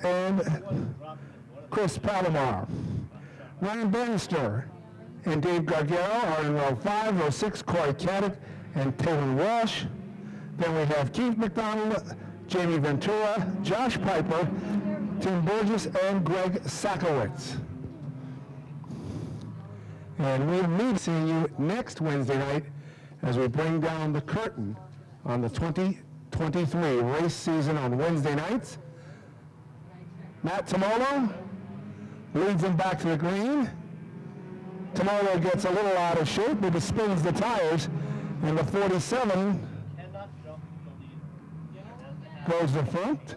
Cabral and Chris Palomar. Ryan Bannister and Dave Gargaro are in row 5. Row 6, Corey Caddick and Taylor Walsh. Then we have Keith McDonald, Jamie Ventura, Josh Piper, Tim Burgess, and Greg Sakowitz. And we'll meet seeing you next Wednesday night as we bring down the curtain on the 2023 race season on Wednesday nights. Matt Tomolo leads him back to the green. Tomolo gets a little out of shape, but he spins the tires, and the 47 goes to front.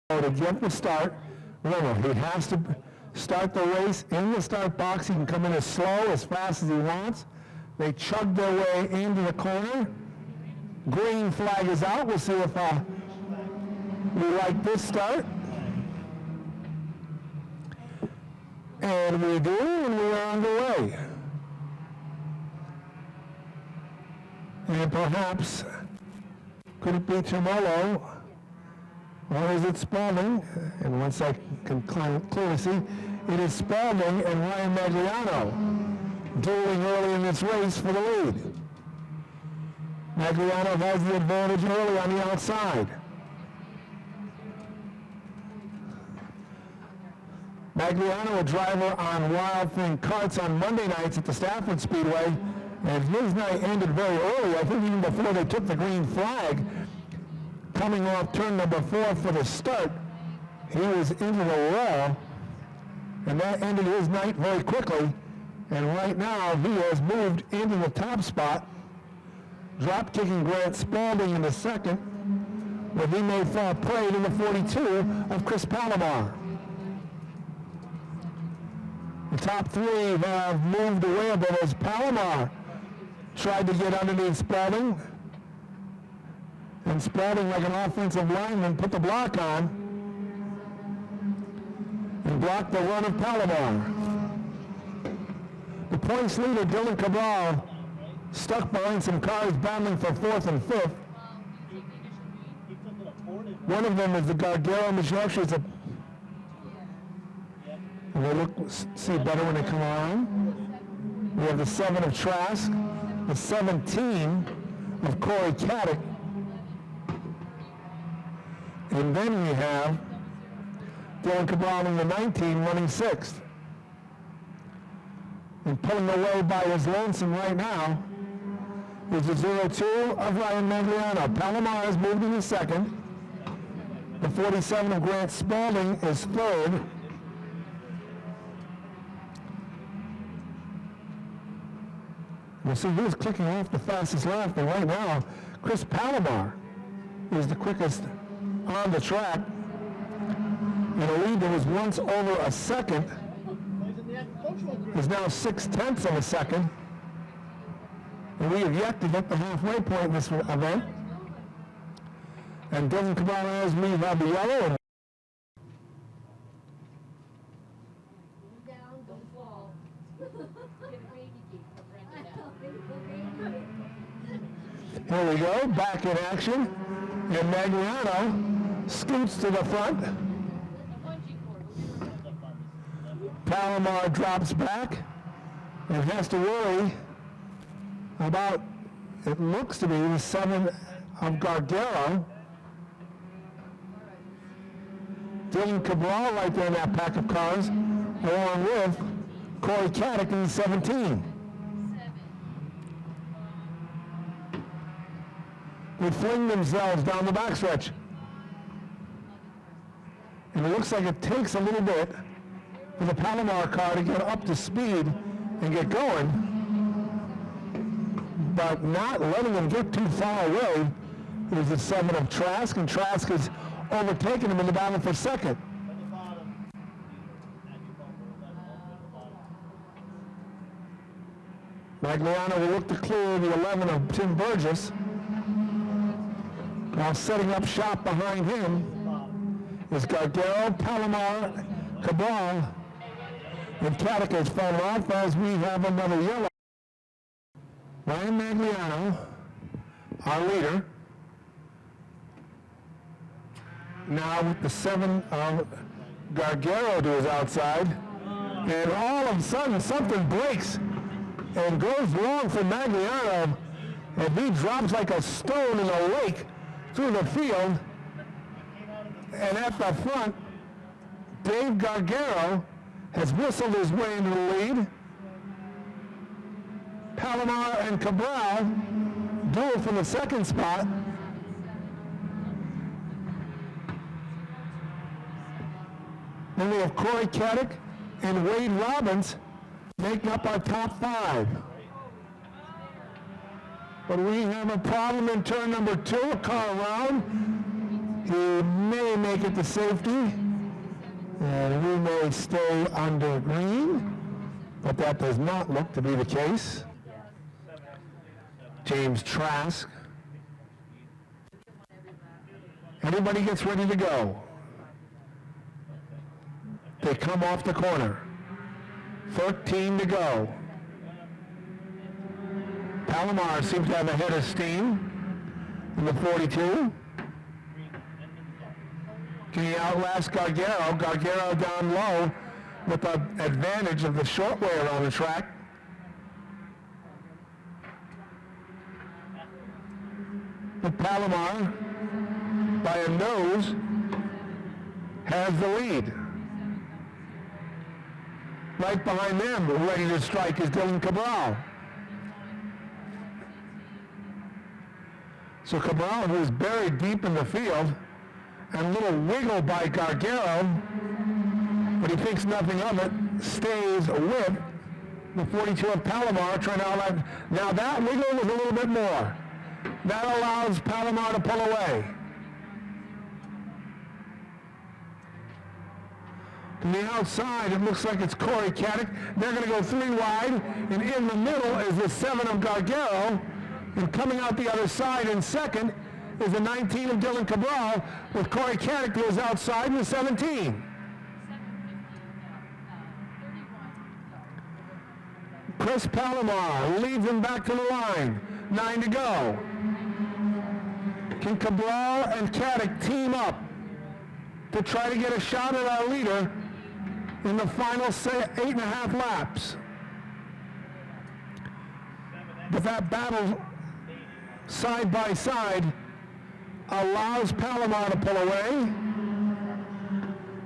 To get the start, remember, he has to start the race in the start box. He can come in as slow, as fast as he wants. They chug their way into the corner. Green flag is out. We'll see if we like this start. And we do, and we are underway. And perhaps, could it be Tomolo, or is it Spalding? And once I can clearly see, it is Spalding and Ryan Magliano dueling early in this race for the lead. Magliano has the advantage early on the outside. Magliano, a driver on Wild Thing Karts on Monday nights at the Stafford Speedway, and his night ended very early. I think even before they took the green flag, coming off turn number 4 for the start, he was into the wall, and that ended his night very quickly. And right now, he has moved into the top spot, drop-kicking Grant Spalding in the second, where he may fall prey to the 42 of Chris Palomar. The top 3 have moved away a bit as Palomar tried to get underneath Spalding. And Spalding, like an offensive lineman, put the block on and blocked the run of Palomar. The points leader, Dylan Cabral, stuck behind some cars battling for 4th and 5th. One of them is the Gargaro Mishnokshis. And they see better when they come around. We have the 7 of Trask, the 17 of Corey Caddick. And then we have Dylan Cabral in the 19 running 6th. And pulling away by his lonesome right now is the 02 of Ryan Magliano. Palomar has moved in the second. The 47 of Grant Spalding is third. We'll see who's clicking off the fastest lap, and right now, Chris Palomar is the quickest on the track. In a lead that was once over a second is now 6/10 of a second. And we have yet to get the halfway point in this event. And Dylan Cabral has me have the yellow. And down, don't fall. Here we go, back in action. And Magliano scoots to the front. Palomar drops back and has to worry about, it looks to be, the 7 of Gargaro. Dylan Cabral right there in that pack of cars, along with Corey Caddick in 17. They fling themselves down the backstretch. And it looks like it takes a little bit for the Palomar car to get up to speed and get going, but not letting them get too far away is the 7 of Trask, and Trask is overtaking him in the battle for second. Magliano will look to clear the 11 of Tim Burgess, while setting up shop behind him is Gargaro, Palomar, Cabral, and Caddick has fallen off as we have another yellow. Ryan Magliano, our leader, now with the 7 of Gargaro to his outside. And all of a sudden, something breaks and goes long for Magliano. And he drops like a stone in a lake through the field. And at the front, Dave Gargaro has whistled his way into the lead. Palomar and Cabral duel for the second spot. Then we have Corey Caddick and Wade Robbins making up our top 5. But we have a problem in turn number 2, a car around. He may make it to safety, and we may stay under green, but that does not look to be the case. James Trask. Everybody gets ready to go. They come off the corner. 13 to go. Palomar seems to have a head of steam in the 42. Can he outlast Gargaro? Gargaro down low with the advantage of the short way around the track. But Palomar, by a nose, has the lead. Right behind them, ready to strike, is Dylan Cabral. So Cabral, who's buried deep in the field, and a little wiggle by Gargaro, but he thinks nothing of it, stays with the 42 of Palomar, trying to outline. Now that wiggle was a little bit more. That allows Palomar to pull away. To the outside, it looks like it's Corey Caddick. They're going to go 3 wide, and in the middle is the 7 of Gargaro, and coming out the other side in second is the 19 of Dylan Cabral, with Corey Caddick to his outside in the 17. Chris Palomar leads him back to the line. 9 to go. Can Cabral and Caddick team up to try to get a shot at our leader in the final 8.5 laps? But that battle side by side allows Palomar to pull away,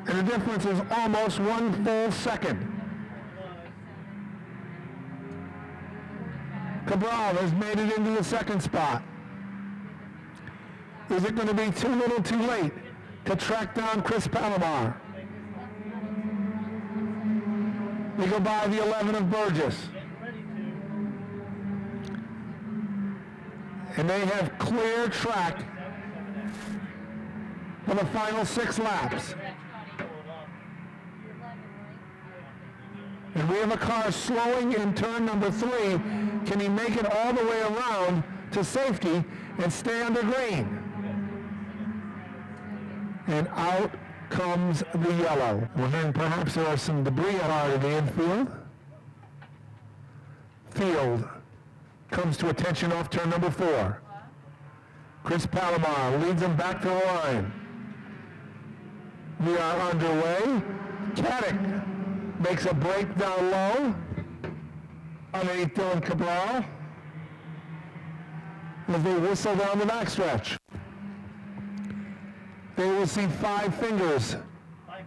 and the difference is almost 1 full second. Cabral has made it into the second spot. Is it going to be too little too late to track down Chris Palomar? We go by the 11 of Burgess. And they have clear track for the final 6 laps. And we have a car slowing in turn number 3. Can he make it all the way around to safety and stay under green? And out comes the yellow. Well, then perhaps there are some debris out of the infield. Field comes to attention off turn number 4. Chris Palomar leads him back to the line. We are underway. Caddick makes a break down low underneath Dylan Cabral as they whistle down the backstretch. They will see 5 fingers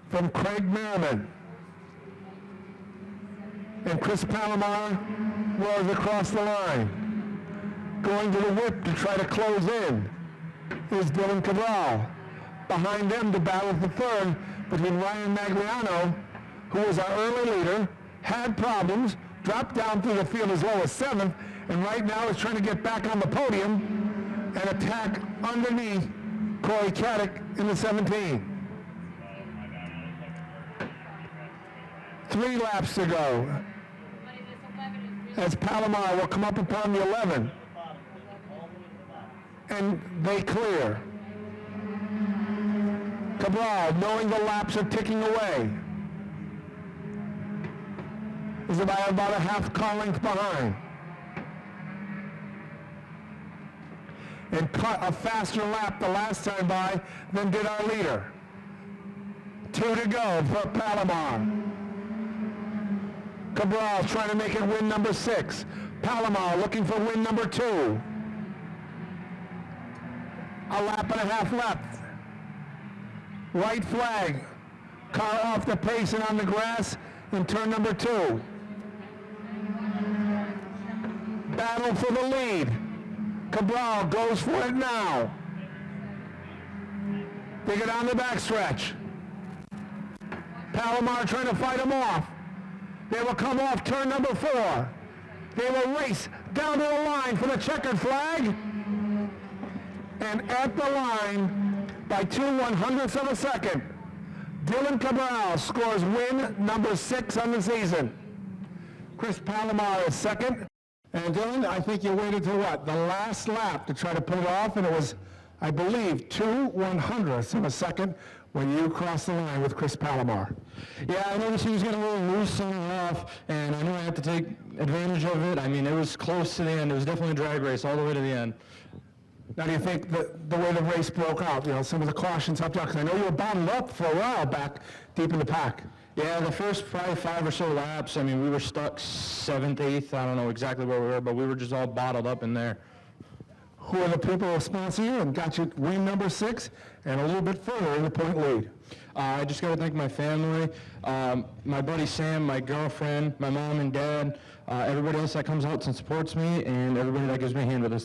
from Craig Merriman. And Chris Palomar was across the line. Going to the whip to try to close in is Dylan Cabral. Behind them, the battle for third between Ryan Magliano, who was our early leader, had problems, dropped down through the field as low as 7th, and right now is trying to get back on the podium and attack underneath Corey Caddick in the 17. 3 laps to go as Palomar will come up upon the 11. And they clear. Cabral, knowing the laps are ticking away, is about a half car length behind. and cut a faster lap the last time by than did our leader. 2 to go for Palomar. Cabral trying to make it win number 6. Palomar looking for win number 2. A lap and a half left. White flag. Car off the pace and on the grass in turn number 2. Battle for the lead. Cabral goes for it now. They get on the backstretch. Palomar trying to fight him off. They will come off turn number 4. They will race down to the line for the checkered flag. And at the line, by 2/100ths of a second, Dylan Cabral scores win number 6 on the season. Chris Palomar is second. And Dylan, I think you waited till what? The last lap to try to pull it off, and it was, I believe, 2/100ths of a second when you crossed the line with Chris Palomar. Yeah, I noticed he was getting a little loose something off, and I knew I had to take advantage of it. I mean, it was close to the end. It was definitely a drag race all the way to the end. Now, do you think the way the race broke out, some of the cautions helped out? Because I know you were bottled up for a while back deep in the pack. Yeah, the first probably 5 or so laps, I mean, we were stuck 7th, 8th. I don't know exactly where we were, but we were just all bottled up in there. Who are the people who sponsor you and got you win number 6 and a little bit further in the point lead? I just got to thank my family, my buddy Sam, my girlfriend, my mom and dad, everybody else that comes out and supports me, and everybody that gives me a hand with this thing.